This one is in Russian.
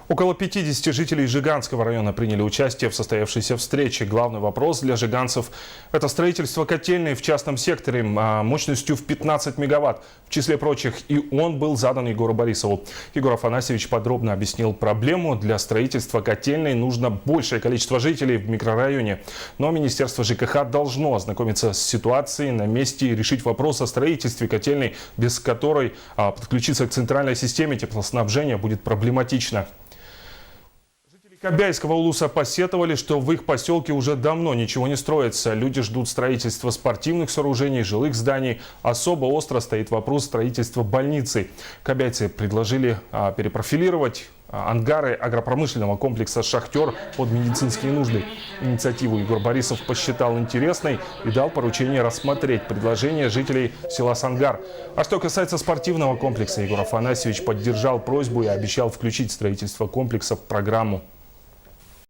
Около 50 жителей Жиганского района приняли участие в состоявшейся встрече. Главный вопрос для жиганцев – это строительство котельной в частном секторе мощностью в 15 мегаватт. В числе прочих и он был задан Егору Борисову. Егор Афанасьевич подробно объяснил проблему. Для строительства котельной нужно большее количество жителей в микрорайоне. Но Министерство ЖКХ должно ознакомиться с ситуацией на месте и решить вопрос о строительстве котельной, без которой подключиться к центральной системе теплоснабжения будет проблематично. Кобяйского улуса посетовали, что в их поселке уже давно ничего не строится. Люди ждут строительства спортивных сооружений, жилых зданий. Особо остро стоит вопрос строительства больницы. Кобяйцы предложили перепрофилировать ангары агропромышленного комплекса «Шахтер» под медицинские нужды. Инициативу Егор Борисов посчитал интересной и дал поручение рассмотреть предложение жителей села Сангар. А что касается спортивного комплекса, Егор Афанасьевич поддержал просьбу и обещал включить строительство комплекса в программу.